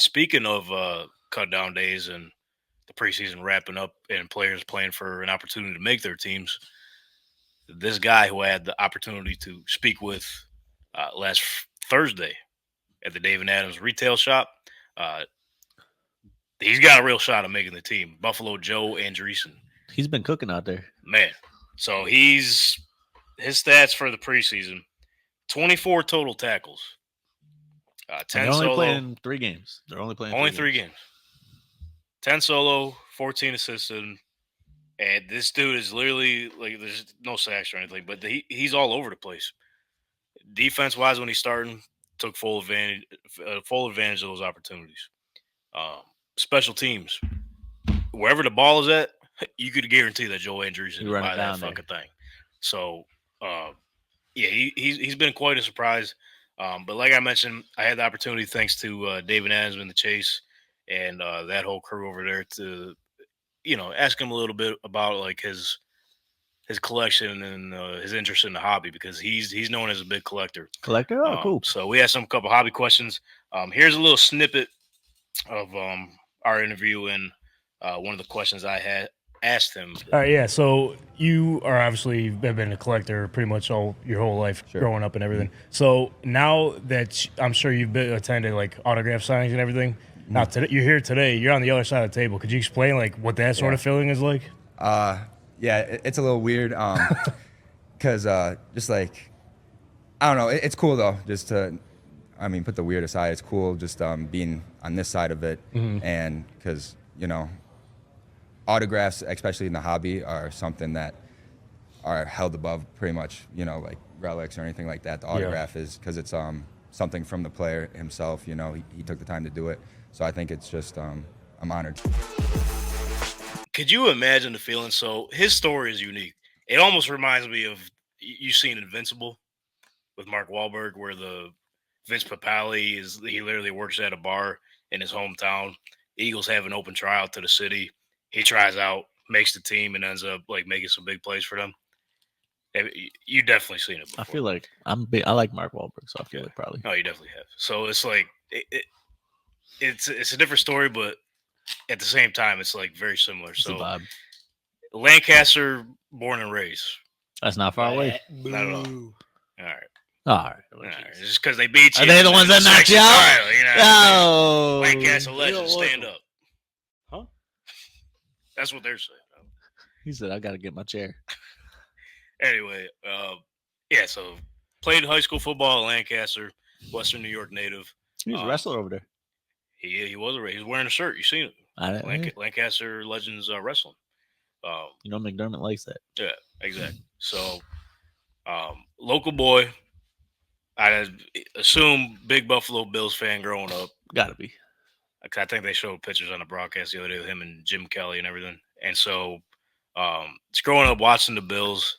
Speaking of cut down days and the preseason wrapping up and players playing for an opportunity to make their teams, this guy who I had the opportunity to speak with last Thursday at the David Adams retail shop, uh, he's got a real shot of making the team. Buffalo Joe Andreessen. He's been cooking out there. Man. So his stats for the preseason: 24 total tackles, And 10 they're only solo, playing 3 games. They're only playing three games. 10 solo, 14 assisted. And this dude is literally like there's no sacks or anything, but he's all over the place. Defense wise, when he's starting, took full advantage of those opportunities. Special teams, wherever the ball is at, you could guarantee that Joe Andreessen is by that fucking thing. So, yeah, he's been quite a surprise. But like I mentioned, I had the opportunity thanks to David Adams in the chase and that whole crew over there to ask him a little bit about like his collection and his interest in the hobby because he's known as a big collector. Oh, cool. So we had some couple hobby questions. Here's a little snippet of our interview and one of the questions I had asked him. All right, yeah. So you are obviously been a collector pretty much all your whole life, growing up and everything. So now that I'm sure you've been attended like autograph signings and everything. Now today, you're here today. You're on the other side of the table. Could you explain like what that sort of feeling is like? Yeah, it's a little weird because just like, I don't know, it's cool though, just to, put the weird aside, it's cool just being on this side of it. And because, autographs, especially in the hobby, are something that are held above pretty much, like relics or anything like that. The autograph is because it's something from the player himself, he took the time to do it. So I think it's just, I'm honored. Could you imagine the feeling? So his story is unique. It almost reminds me of you've seen Invincible with Mark Wahlberg, where the Vince Papale he literally works at a bar in his hometown. Eagles have an open tryout to the city. He tries out, makes the team, and ends up like making some big plays for them. You definitely seen it before. I feel like I like Mark Wahlberg, so I feel like probably. Oh, you definitely have. So it's like it's a different story, but at the same time, it's like very similar. It's so a vibe. Lancaster, born and raised. That's not far away. Not at all. All right. All right. Just because they beat you. Are they the ones that knocked you out? No. Lancaster legends, stand up. Huh? That's what they're saying. He said, I got to get my chair. Anyway, yeah, so played high school football at Lancaster, Western New York native. He was a wrestler over there. He was he was wearing a shirt. You seen it? Lancaster Legends Wrestling. McDermott likes that. Yeah, exactly. So, local boy. I assume big Buffalo Bills fan growing up. Gotta be. I think they showed pictures on the broadcast the other day with him and Jim Kelly and everything. And so, it's growing up watching the Bills,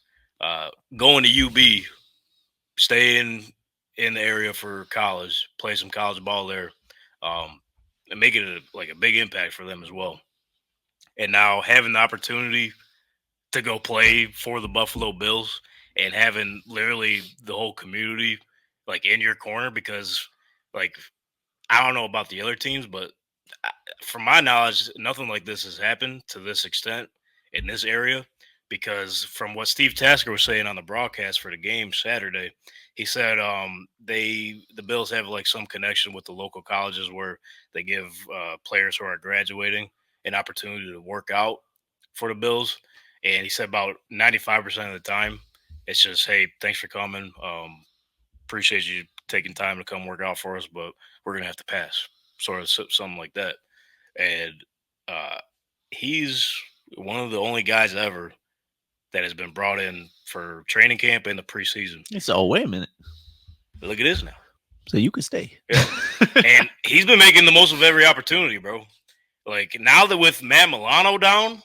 going to UB, staying in the area for college, play some college ball there, and make it a big impact for them as well. And now having the opportunity to go play for the Buffalo Bills and having literally the whole community like in your corner, because like I don't know about the other teams, but from my knowledge, nothing like this has happened to this extent in this area. Because from what Steve Tasker was saying on the broadcast for the game Saturday, he said the Bills have like some connection with the local colleges where they give players who are graduating an opportunity to work out for the Bills. And he said about 95% of the time, it's just, hey, thanks for coming. Appreciate you taking time to come work out for us, but we're going to have to pass. Sort of something like that. And he's one of the only guys ever that has been brought in for training camp and the preseason. So, wait a minute. But look at this now. So you could stay. Yeah. And he's been making the most of every opportunity, bro. Like, now that with Matt Milano down,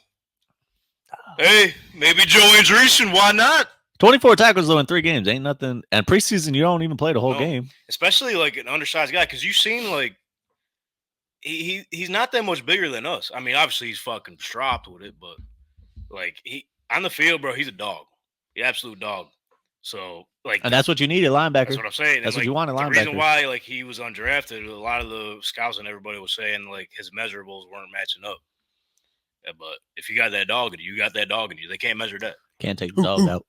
hey, maybe Joe Andreessen, why not? 24 tackles, though, in 3 games. Ain't nothing. And preseason, you don't even play the whole game. Especially, like, an undersized guy, because you've seen, like, he's not that much bigger than us. I mean, obviously, he's fucking strapped with it, but, like, on the field, bro, he's a dog. The absolute dog. So like, And that's what you need at linebacker. that's what I'm saying. That's and, what you want at the linebacker. reason why like he was undrafted, a lot of the scouts and everybody was saying like his measurables weren't matching up. Yeah, but if you got that dog in you, you got that dog in you. They can't measure that. Can't take the dog out.